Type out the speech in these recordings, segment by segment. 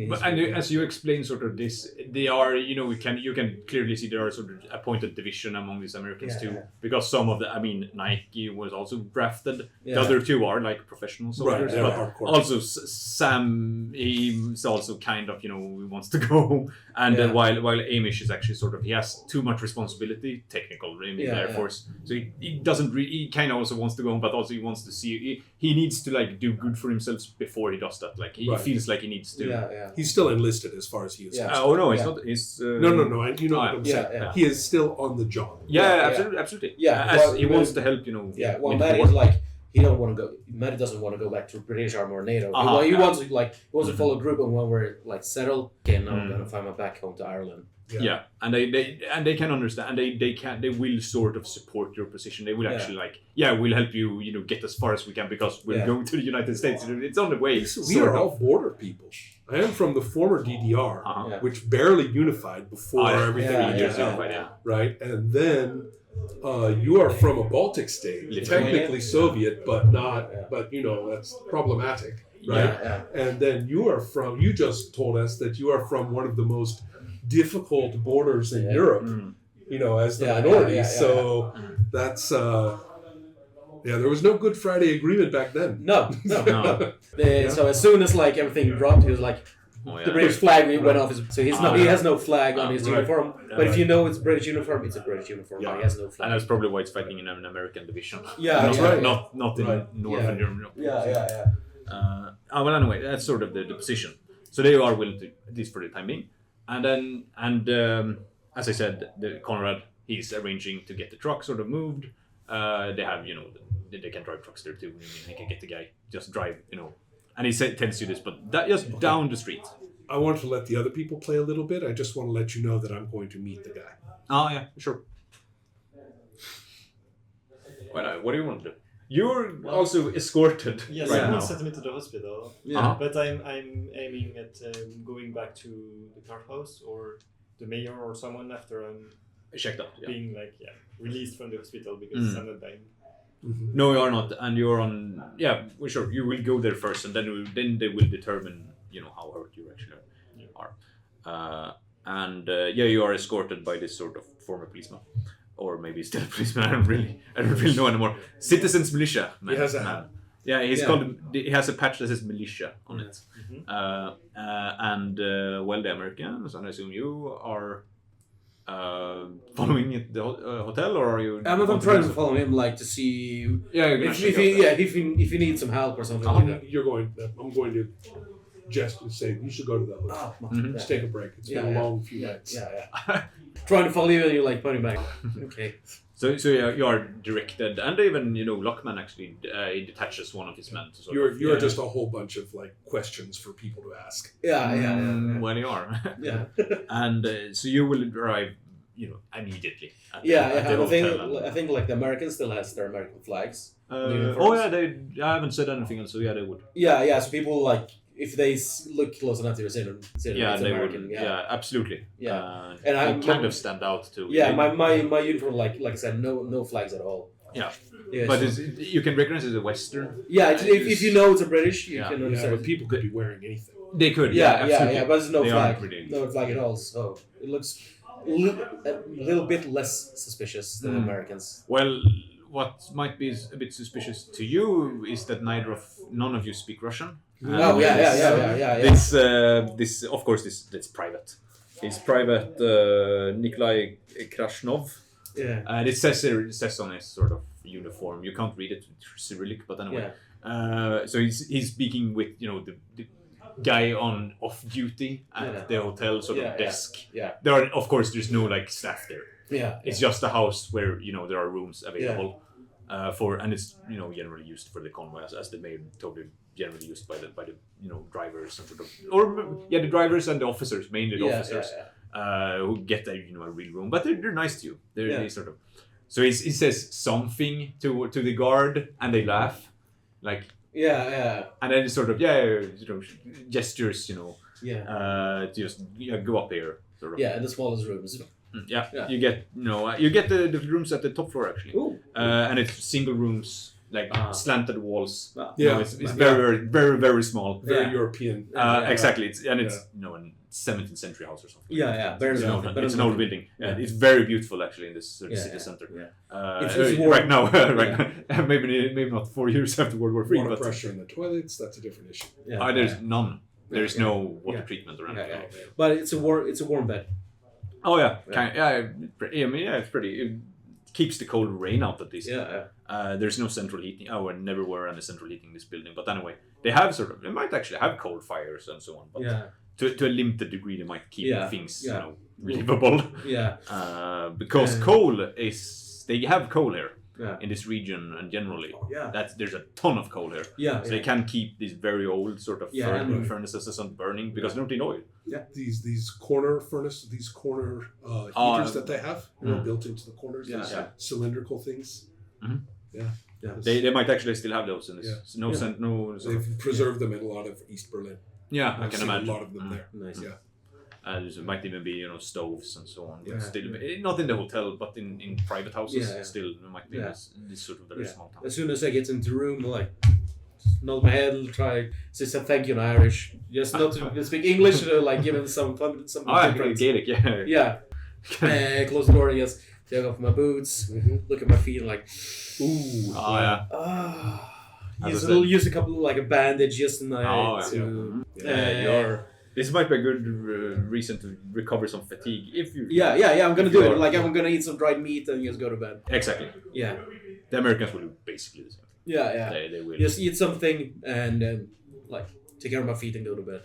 But as you explain, sort of this, they are, you can clearly see there are sort of a pointed division among these Americans too, because some of Nike was also drafted. The other two are like professional soldiers, but also Sam, he's also kind of, he wants to go, and while Amish is actually sort of, he has too much responsibility, technical in the Air Force, so he doesn't really, he kind of also wants to go, but also he wants to see, he needs to like do good for himself before he does that. Like he feels like he needs to. He's still enlisted as far as he is. Oh no, he's not. He's no. You know what I'm saying. He is still on the job. Absolutely. He wants to help. Well, Matt is like he don't want to go. Matt doesn't want to go back to British Army or NATO. He wants to follow a group, and when we're like settled, okay, now I'm gonna find my back home to Ireland. Yeah, and they can understand, and they will sort of support your position. They will actually we'll help you, get as far as we can because we're going to the United States. It's on the way. We are all border people. I am from the former DDR, which barely unified before everything unified. Right, and then you are from a Baltic state, technically Soviet, but not. But that's problematic, right? And then you just told us that you are from one of the most difficult borders in Europe, as the minority. So that's there was no Good Friday Agreement back then. No. So as soon as everything dropped, he was like, the British flag went off. So he has no flag on his uniform. But if it's a British uniform, it's a British uniform. But he has no flag. And that's probably why it's fighting in an American division. That's right. Not in Northern Germany. Well, anyway, that's sort of the position. So they are willing to, at least for the time being. And then, as I said, Conrad, he's arranging to get the truck sort of moved. They have, they can drive trucks there too. He can get the guy, just drive, And he tells you this, but just down the street. I want to let the other people play a little bit. I just want to let you know that I'm going to meet the guy. Oh, yeah, sure. Well, what do you want to do? You're also escorted. Yes, right now. Sent me to the hospital. But I'm aiming at going back to the courthouse or the mayor or someone after I'm checked out. Being released from the hospital because I'm not dying. Mm-hmm. No, you are not, and you're on. Yeah, well, sure. You will go there first, and then they will determine, how hurt you actually are. You are escorted by this sort of former policeman. Or maybe still a policeman. I don't really know anymore. Citizens Militia. Man. He has a patch that says militia on it. Mm-hmm. The Americans, and I assume you are following at the hotel, or are you? I'm trying to follow him, to see if he needs some help or something like that. I'm going to just say you should go to the hotel. Just take a break. It's been a long few nights. Trying to follow you, and you're pointing back. Okay. So you are directed, and even Lockman actually he detaches one of his men. You're just a whole bunch of questions for people to ask. When you are. And so you will arrive, immediately. I think the Americans still has their American flags. I haven't said anything else, so they would. So people if they look close enough to your city, they American, would. Yeah, absolutely. And I kind of stand out too. My uniform, like I said, no flags at all. But you can recognize it as a Western. If you know it's a British, you can understand. But people could be wearing anything. They could. But there's no flag. No flag at all. So it looks a little bit less suspicious than Americans. Well, what might be a bit suspicious to you is that none of you speak Russian. This of course that's private. It's private Nikolai Krasnov. And it says on his sort of uniform. You can't read it with Cyrillic, but anyway. So he's speaking with the guy on off duty at the hotel sort of desk. There are, of course, there's no staff there. It's just a house where there are rooms available. And it's generally used for the convoy as the main totally generally used by the drivers and the drivers and the officers, mainly the officers who get a real room, but they're nice to you. They sort of so he says something to the guard and they laugh and then sort of gestures just go up here sort of in the smallest rooms. You get the rooms at the top floor actually. And it's single rooms. like slanted walls. Yeah, you know, it's very small. Very European. Exactly. It's a 17th century house or something. It's an old building. It's very beautiful actually in this city center. It's right now, now, maybe not 4 years after World War III. Water but pressure in the toilets, that's a different issue. There's none. There's no water treatment or anything. But it's a warm bed. Oh yeah, it's pretty. It keeps the cold rain out at least. There's no central heating. Never were any central heating in this building. But anyway, they might actually have coal fires and so on. But to a limited degree, they might keep things livable. Because they have coal here. In this region and generally, there's a ton of coal here. So they can keep these very old sort of furnaces and burning because they don't need oil. These corner furnace, these corner heaters that they have, built into the corners, these cylindrical things. They might actually still have those in this. They've preserved them in a lot of East Berlin. I can imagine a lot of them there. Nice. There might even be stoves and so on. But still, not in the hotel, but in private houses. Still, there might be this sort of very small town. As soon as I get into the room, like nod my head, try say thank you in Irish, just not to speak English, like give him some fun, some. Gaelic, close the door, just take off my boots, look at my feet, and like, ooh, use a couple like a bandage just This might be a good reason to recover some fatigue if you. I'm gonna do it. Like I'm gonna eat some dried meat and just go to bed. Exactly. Yeah. The Americans will do basically the same thing. They will just eat something and like take care of my feet and go to bed.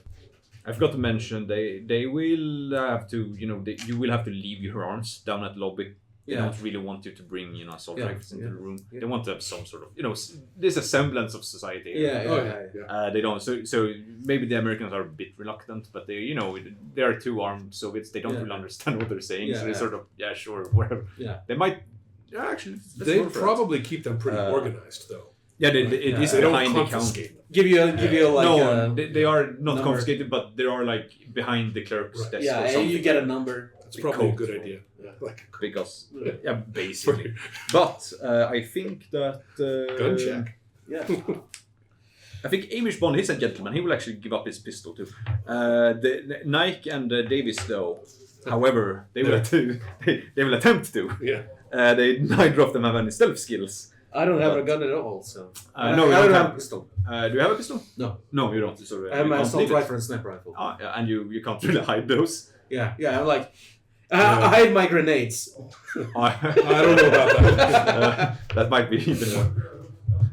I forgot to mention they will have to you will have to leave your arms down at lobby. They don't really want you to bring assault rifles into the room. They want to have some sort of there's a semblance of society. They don't. So maybe the Americans are a bit reluctant, but they are two armed Soviets. They don't really understand what they're saying. So they sort of sure whatever. They might actually. They probably keep them pretty organized though. It is behind the counter. Give you like they are not number. Confiscated, but they are like behind the clerk's desk. Or something. You get a number. It's probably a good idea. Because basically. But I think that gun check. I think Amish Bond, he's a gentleman. He will actually give up his pistol too. The Nike and Davis, though, however, they will attempt to. Neither of them have any stealth skills. I don't have a gun at all, so I don't have a pistol. Do you have a pistol? No, you don't. So, I have my assault rifle and sniper rifle. And you can't really hide those. I'm like. I hide my grenades. I don't know about that. That might be even more.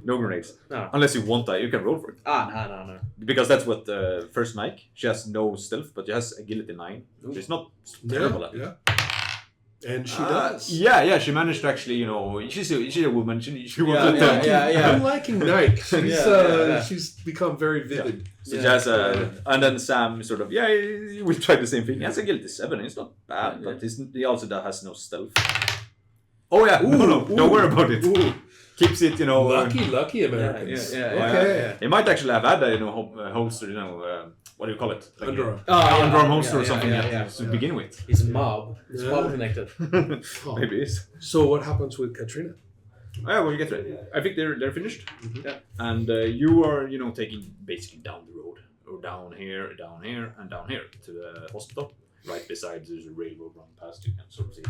No grenades. No. Unless you want that, you can roll for it. No. Because that's what first Nike. She has no stealth, but she has agility 9. She's not terrible at it. And she does. She managed to actually, she's a woman. She wants to I'm liking Nike. She's become very vivid. So she has and then Sam sort of, we tried the same thing. He has agility 7. It's not bad, but he also has no stealth. Oh yeah, no, don't worry about it. Keeps it, Lucky Americans. He might actually have had a, holster, what do you call it? Like underarm holster or something to begin with. He's mob. He's mob connected. Maybe it is. So what happens with Katrina? Well, you get ready. I think they're finished. And you are, taking basically down the road. Or down here, and down here to the hospital. Right beside there's a railroad running past, you can sort of see.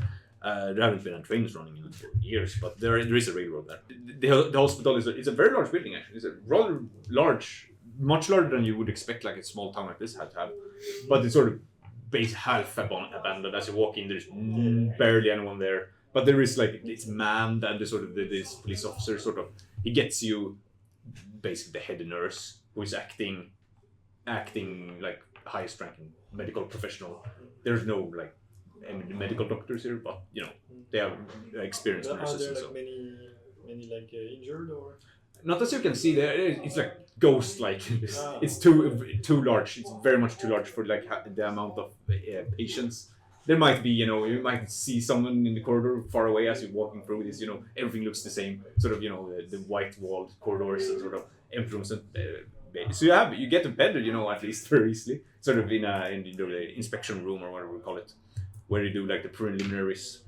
There haven't been trains running in it for years, but there is a railroad there. The hospital is a very large building actually. It's a rather large, much larger than you would expect like a small town like this had to have. But it's sort of half abandoned. As you walk in, there's barely anyone there. But there is it's manned, and this police officer sort of, he gets you basically the head nurse who is acting like highest ranking medical professional. There's no medical doctors here, but they have experienced nurses. Are there many injured or? Not as you can see there. It's ghost-like. It's too large. It's very much too large for the amount of patients. There might be, you might see someone in the corridor far away as you're walking through this. Everything looks the same. Sort of, the white-walled corridors and sort of empty rooms. So you get to bed, at least very easily. Sort of in the inspection room or whatever we call it, where you do the preliminaries,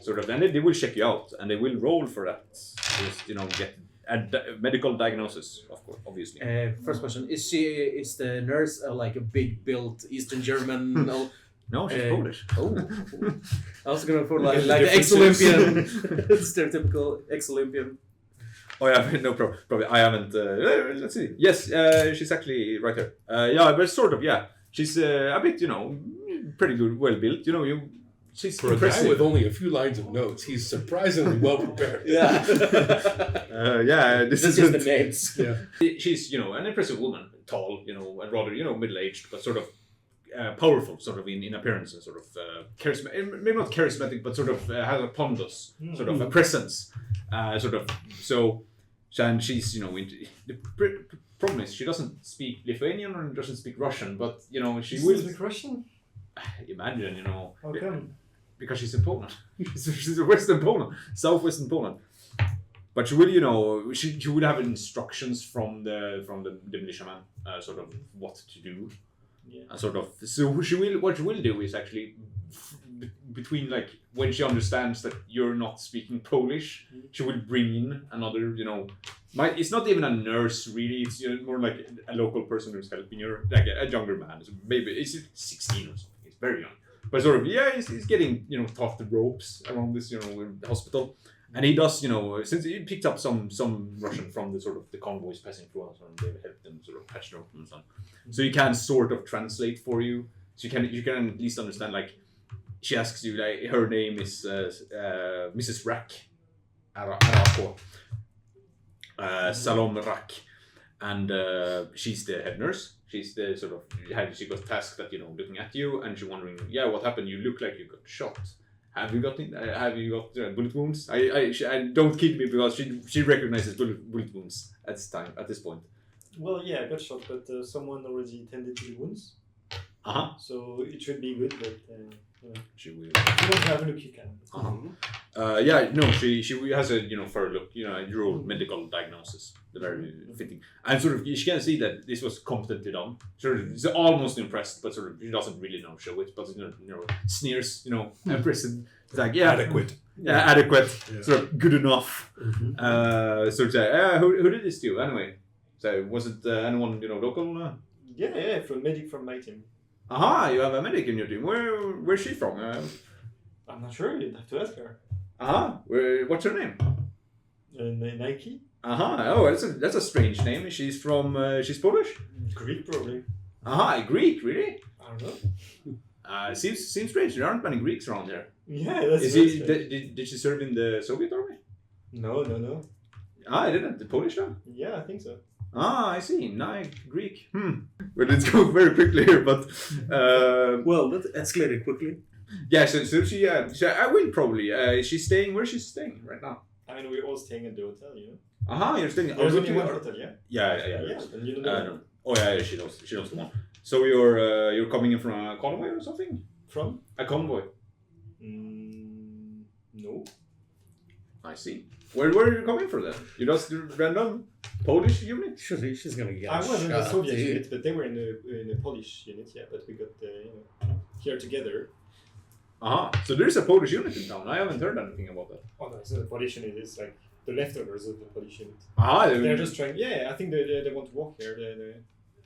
sort of. And they will check you out and they will roll for that. Just get medical diagnosis, of course, obviously. First question: is the nurse like a big built Eastern German? No, she's Polish. Oh, I was gonna put like the ex-Olympian, stereotypical ex-Olympian. Oh yeah, no problem. Probably I haven't. Let's see. Yes, she's actually right here. Yeah, but sort of. Yeah, she's a bit, pretty good, well built. She's for impressive. A guy with only a few lines of notes, he's surprisingly well prepared. Yeah. This is just the names. Yeah. She's an impressive woman, tall, and rather middle aged, but sort of powerful, sort of in appearance, and sort of charismatic. Maybe not charismatic, but sort of has a pondus, sort of a presence, sort of. So, and she's the problem is she doesn't speak Lithuanian or doesn't speak Russian, but she will speak Russian. Imagine, How come? Because she's in Poland. she's in Western Poland, Southwestern Poland. But she will, she would have instructions from the militiaman, sort of what to do, sort of. So what she will do is actually between like when she understands that you're not speaking Polish, she will bring in another, it's not even a nurse really. It's more like a local person who's helping her, like a younger man. So maybe it's 16 or something. It's very young. But sort of, he's getting, taught the ropes around this, hospital. And he does, since he picked up some Russian from the sort of the convoys passing through us, and they helped them sort of patch the rope and so on. So he can sort of translate for you. So you can at least understand, like, she asks you, like, her name is Mrs. Rack. Arako. Salom Rack. And she's the head nurse. She's the sort of, she got tasked at, looking at you, and she's wondering, what happened? You look like you got shot. Have you got bullet wounds? I don't kid me, because she recognizes bullet wounds at this point. Well, yeah, I got shot, but someone already tended to the wounds. So it should be good, but she will. If you want to have a look, you can. She has a thorough look, neural medical diagnosis, the very fitting, and sort of she can see that this was competently done. Sort of, she's almost impressed, but sort of she doesn't really show it, but sneers, impressive, like adequate, adequate, sort of good enough. Sort of say, who did this to you anyway? So was it anyone local? Yeah, from medic from my team. You have a medic in your team. Where's she from? I'm not sure. You'd have to ask her. What's her name? Nike. Oh, that's a strange name. She's from. She's Polish. Greek, probably. Greek, really? I don't know. Seems strange. There aren't many Greeks around here. Yeah, that's. Did she serve in the Soviet army? No. I didn't. The Polish though? Yeah, I think so. I see. Nice Greek. Well, it's going very quickly here, but well, that escalated quickly. Yeah, so she I will probably. She's staying. Where's she staying right now? I mean, we're all staying at the hotel, You're staying. There's only one hotel, yeah. Yeah. And you don't know. No. Oh yeah, she knows the one. So you're coming in from a convoy or something? From a convoy? No. I see. Where are you coming from then? You just random Polish unit? She's gonna get. I was in the Soviet unit, but they were in the Polish unit. Yeah, but we got here together. So there's a Polish unit in town. I haven't heard anything about that. Oh no, it's not a Polish unit. It's like the leftovers of the Polish unit. They're just trying. Yeah, I think they want to walk here.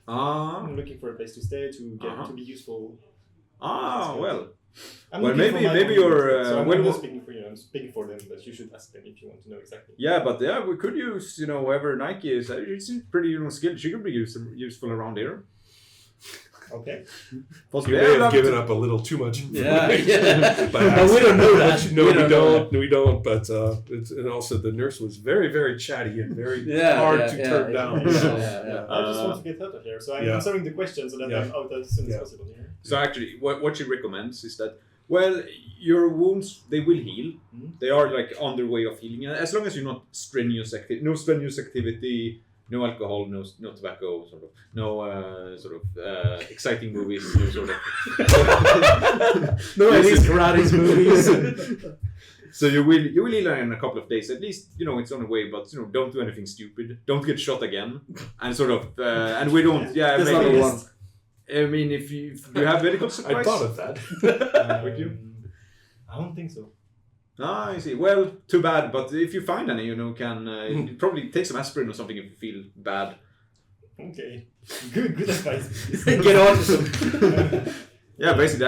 I'm looking for a place to stay to be useful. Well. Maybe you're. So I'm not speaking for you. I'm speaking for them, but you should ask them if you want to know exactly. Yeah, but we could use whoever Nike is. She's pretty skilled. She could be useful around here. Okay. You may have given up a little too much. Yeah. But we don't know that. No, we don't. But and also the nurse was very, very chatty and very hard to turn down. I just want to get out of here, so I'm answering the questions so that I'm out as soon as possible here. So actually, what she recommends is that, well, your wounds, they will heal. They are like on their way of healing, as long as you're not strenuous activity. No alcohol, no tobacco, exciting movies, no at least karate movies. So you will heal in a couple of days, at least. It's on the way, but don't do anything stupid. Don't get shot again, and and we don't. Maybe one. I mean, if you have medical supplies, I thought of that. With you? I don't think so. Ah, I see. Well, too bad. But if you find any, can probably take some aspirin or something if you feel bad. Okay. Good advice. Get autism. Yeah, basically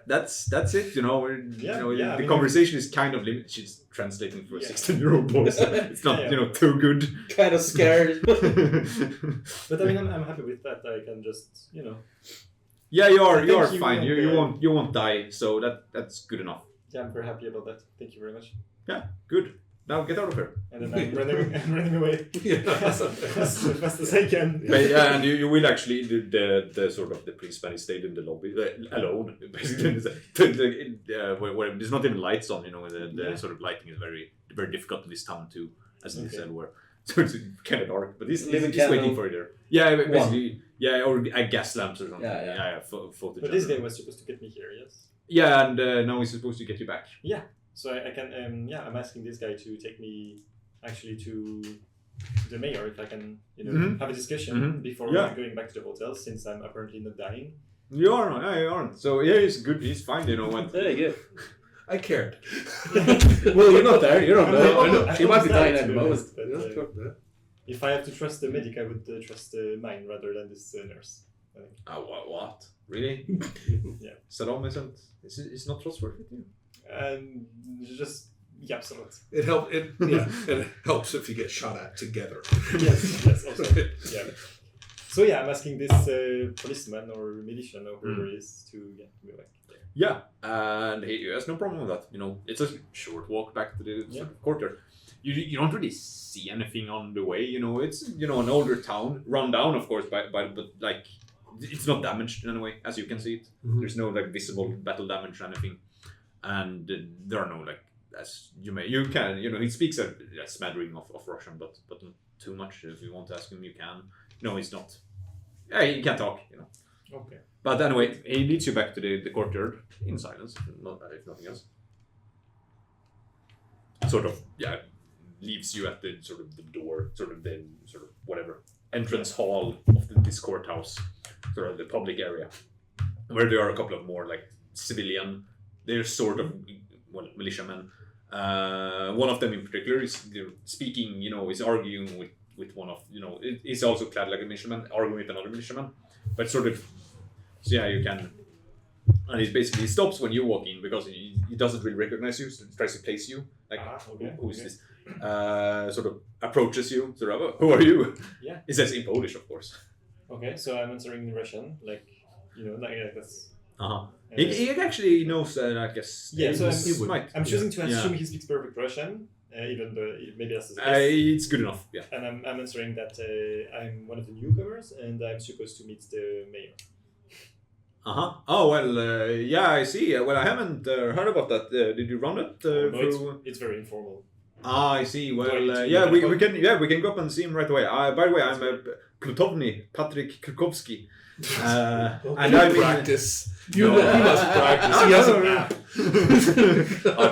that's it. The conversation is kind of limited. She's translating for a 16-year-old boy. So it's not too good. Kind of scared. But I mean, I'm happy with that. I can just Yeah, you are fine. You won't die. So that's good enough. Yeah, I'm very happy about that. Thank you very much. Yeah, good. Now get out of here. And then I'm running away as fast as I can. But, yeah, and you will actually the sort of the principal stayed in the lobby alone. Basically, where there's not even lights on. The sort of lighting is very very difficult in this town too, as in this where. So it's kind of dark, but he's waiting for you there. Yeah, basically, or gas lamps or something. Yeah. But this guy was supposed to get me here, yes. Yeah, and now he's supposed to get you back. Yeah. So I can, I'm asking this guy to take me actually to the mayor if I can, have a discussion before going back to the hotel since I'm apparently not dying. You aren't. So yeah, he's good. He's fine. What? There you go. I cared. Well, you're not there. You're not there. I know. You might be dying at the moment. If I have to trust the medic, I would trust mine rather than this nurse. I think. What? Really? Yeah. Saddam isn't. It's not trustworthy. Just absolutely. It helps. It helps if you get shot at together. Yes. Also, yeah. So yeah, I'm asking this policeman or militian or whoever it is to get me back. Yeah, and he has no problem with that. It's a short walk back to the sort of courtyard. You don't really see anything on the way. It's an older town, run down of course, but like it's not damaged in any way as you can see it. Mm-hmm. There's no like visible battle damage or anything, and there are no like as you can he speaks a smattering of Russian, but not too much. If you want to ask him, you can. He's not. Yeah, he can talk. Okay. But anyway, he leads you back to the courtyard in silence, if nothing else. Sort of, leaves you at the sort of the door, sort of the sort of whatever entrance hall of this courthouse, sort of the public area, where there are a couple of more like civilian. They're sort of militiamen. One of them in particular is speaking. Is arguing with one of he's also clad like a militiaman, arguing with another militiaman, but sort of. So yeah, you can, and he stops when you walk in because he doesn't really recognize you, so he tries to place you, like who's this? Sort of approaches you, sort of, who are you? Yeah. He says in Polish, of course. Okay, so I'm answering in Russian, like that's. He actually knows, I guess. Yeah, so I'm choosing to assume he speaks perfect Russian, even though maybe that's the case. It's good enough, yeah. And I'm answering that I'm one of the newcomers and I'm supposed to meet the mayor. Oh well, yeah, I see. Well, I haven't heard about that. Did you run it? No, it's very informal. I see. Well, we can go up and see him right away. By the way, I'm Plutovny Patrick Kirkovsky. And I practice. He must practice. He has an app.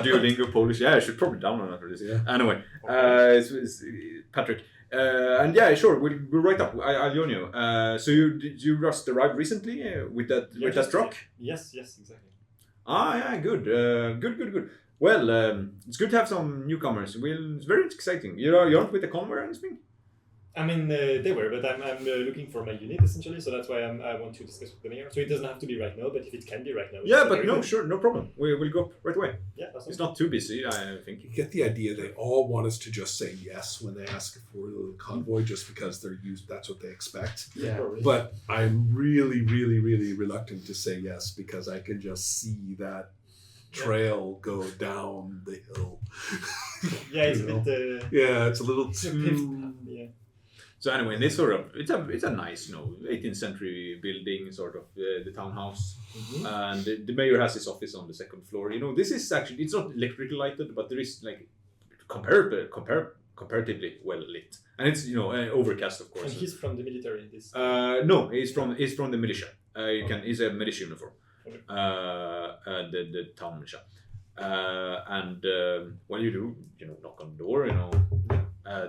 Duolingo Polish. Yeah, I should probably download that for this. Yeah. Anyway, it's Patrick. And yeah, sure, we'll write up. I'll join you. So did you just arrive recently with that truck? Yes, exactly. Yeah, good. Good. Well, it's good to have some newcomers. It's very exciting. You aren't with the convoy or anything? I mean, they were, but I'm looking for my unit essentially, so that's why I want to discuss with the mayor. So it doesn't have to be right now, but if it can be right now. Yeah, but no, sure, no problem. We'll go right away. Yeah, awesome. It's not too busy, I think. You get the idea they all want us to just say yes when they ask for the convoy, just because that's what they expect. Yeah. But I'm really, really, really reluctant to say yes because I can just see that trail go down the hill. Yeah, it's a bit. It's a little too. Yeah. So anyway, this sort of it's a nice 18th century building, sort of the townhouse, and the mayor has his office on the second floor. This is actually it's not electrically lighted, but there is like comparatively well lit, and it's overcast of course. And he's from the military. No, he's from the militia. He's a militia uniform. Okay. The town militia, and what you do, knock on the door,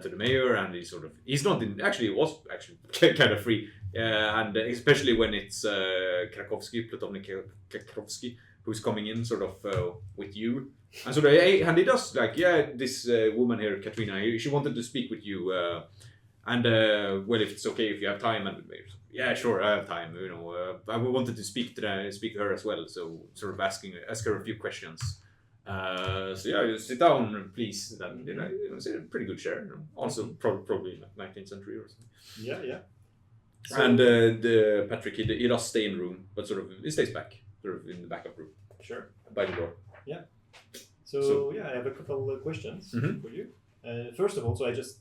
to the mayor, and he was kind of free, and especially when it's Plutovny Krakowski, who's coming in sort of with you. And so and he does like, this woman here, Katrina, she wanted to speak with you. Well, if it's okay, if you have time, and yeah, sure, I have time. You know, I wanted to speak to her as well. So sort of ask her a few questions. So yeah, sit down, please. Then it's a pretty good chair. You know. Also, probably 19th century or something. Yeah. So, and the Patrick, he does stay in the room, but sort of he stays back, sort of in the backup room. Sure. By the door. Yeah. So yeah, I have a couple of questions for you. First of all, so I just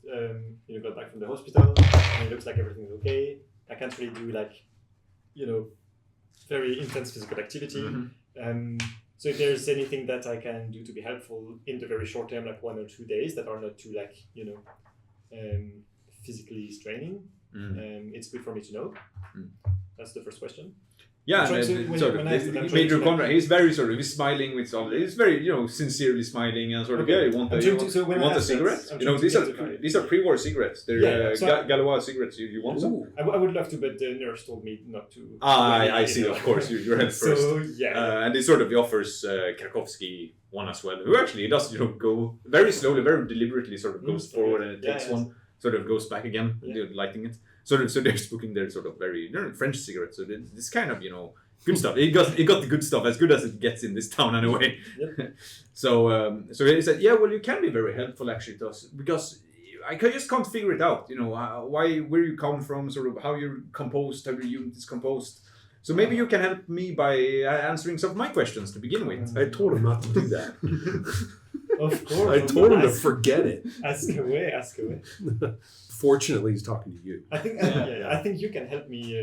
got back from the hospital, and it looks like everything's okay. I can't really do very intense physical activity. So if there's anything that I can do to be helpful in the very short term, like 1 or 2 days, that are not too physically straining, it's good for me to know. That's the first question. Yeah, Major Conrad, he's very sort of, he's smiling with all, he's very, sincerely smiling and sort of, you want a cigarette? These are pre-war cigarettes. They're Galois cigarettes. You want some? I would love to, but the nurse told me not to. I see, of course, you're head first. So, yeah. And he sort of offers Krakowski one as well, who actually does, go very slowly, very deliberately sort of goes forward and it takes one, sort of goes back again, lighting it. So they're smoking their sort of very French cigarettes. So this kind of good stuff. It got the good stuff, as good as it gets in this town anyway. Yep. So he said, well, you can be very helpful actually to us, because I just can't figure it out. Where you come from, sort of how you're composed, how your unit is composed. So maybe you can help me by answering some of my questions to begin with. I told him not to do that. Of course. I told him to forget it. Ask away. Fortunately, he's talking to you. I think I think you can help me,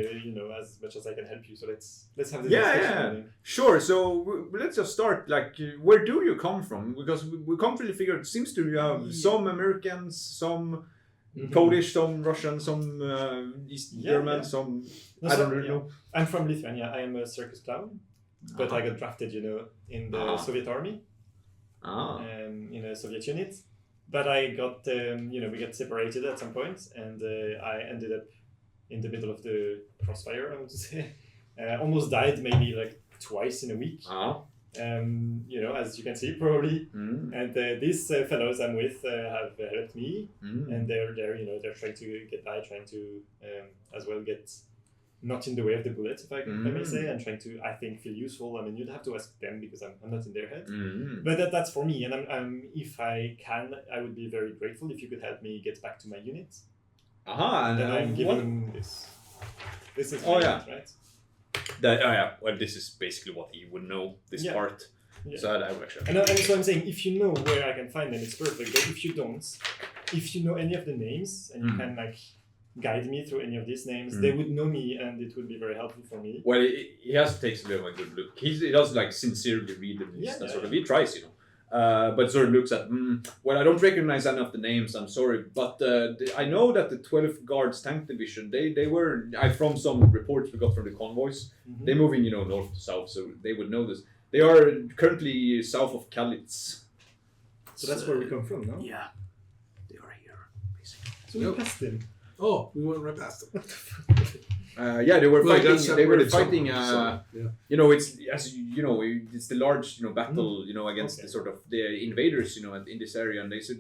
as much as I can help you. So let's have this discussion. Yeah, sure. So let's just start. Like, where do you come from? Because we can't really figure. It seems to you have some Americans, some Polish, some Russian, some East German, some. I don't really know. I'm from Lithuania. I am a circus clown, but I got drafted, in the Soviet army, in a Soviet unit. But I got, we got separated at some point, and I ended up in the middle of the crossfire, I want to say. Almost died maybe like twice in a week. As you can see, probably. And these fellows I'm with have helped me, and they're trying to get by, trying to as well get not in the way of the bullets, if I may say, and trying to, I think, feel useful. I mean, you'd have to ask them because I'm not in their head. But that's for me, and I'm if I can, I would be very grateful if you could help me get back to my unit. And then I'm giving this. This is right? Well, this is basically what he would know, this part. Yeah. So I actually. And so I'm saying, if you know where I can find them, it's perfect. But if you don't, if you know any of the names and you can guide me through any of these names, they would know me, and it would be very helpful for me. Well, he has to take a bit of a good look. He does sincerely read the list and sort of he tries, but sort of looks at. Well, I don't recognize any of the names. I'm sorry, but I know that the 12th Guards Tank Division. They were from some reports we got from the convoys. They're moving, north to south, so they would know this. They are currently south of Kalitz. So that's where we come from, no? Yeah, they are here, basically. So we passed them. Oh, we went right past them. They were fighting. They were fighting. It's it's the large battle against the sort of the invaders in this area, and they said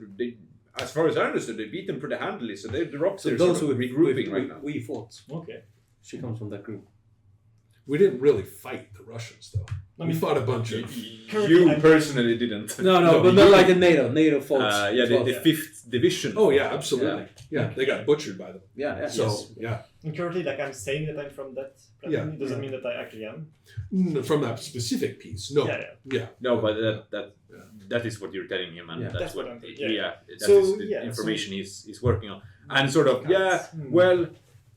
as far as I understood, they beat them pretty handily. So the rocks are those sort of regrouping right now. We fought. Okay. She comes from that group. We didn't really fight the Russians, though. We fought a bunch of... You personally didn't. No, but not like the NATO fought. The 5th Division. Oh, yeah, absolutely. Yeah, they got butchered by them. Yeah. So, And currently, I'm saying that I'm from that platoon. It doesn't mean that I actually am. From that specific piece, no. Yeah. No, but that is what you're telling him, and that's what... That is the information he's working on. And sort of,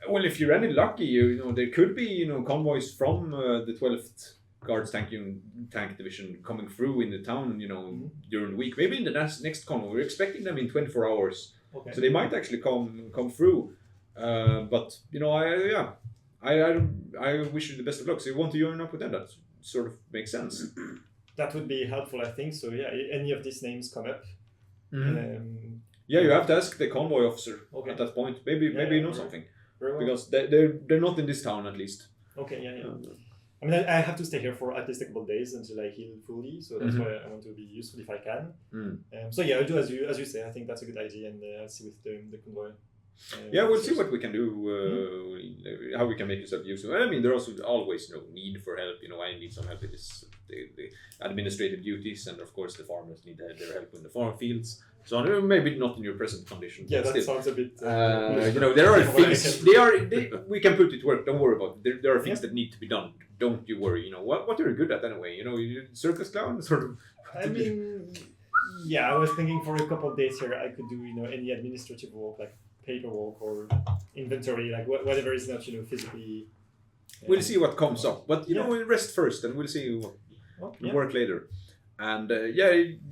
well, if you're any lucky, there could be, convoys from the 12th Guards Tank Division coming through in the town, during the week. Maybe in the next convoy. We're expecting them in 24 hours. Okay. So they might actually come through. But, I wish you the best of luck. So you want to join up with them? That sort of makes sense. That would be helpful, I think. So, any of these names come up. You have to ask the convoy officer at that point. Maybe you know something. Well. Because they're not in this town, at least. Okay, I mean, I have to stay here for at least a couple of days until I heal fully, so that's why I want to be useful if I can. So yeah, I'll do as you say. I think that's a good idea, and I'll see with the convoy. We'll see what we can do, how we can make yourself useful. I mean, there's also always need for help. I need some help with this, the administrative duties, and of course the farmers need their help in the farm fields. So maybe not in your present condition. Yeah, that sounds a bit. There are things. We can put it to work. Don't worry about it. There are things that need to be done. Don't you worry. What are you good at anyway? You circus clown sort of. I mean, yeah, I was thinking for a couple of days here I could do any administrative work like paperwork or inventory, like whatever is not physically. We'll see what comes up, but we'll rest first, and we'll see what work later. And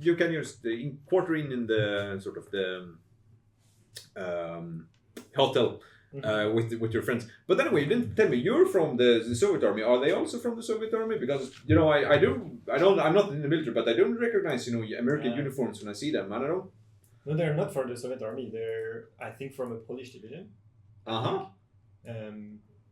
you can use the quarter in the sort of the hotel with your friends. But anyway, you didn't tell me you're from the Soviet army. Are they also from the Soviet army? Because I'm not in the military, but I don't recognize American uniforms when I see them. I don't know. No, they're not from the Soviet army. They're, I think, from a Polish division.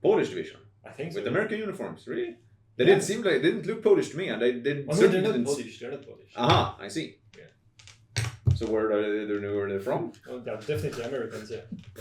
Polish division. I think so. With American uniforms, really? They didn't look Polish to me, and they didn't. They're not Polish. They're not Polish. I see. Yeah. So where are they from? Well, they're definitely Americans. Yeah.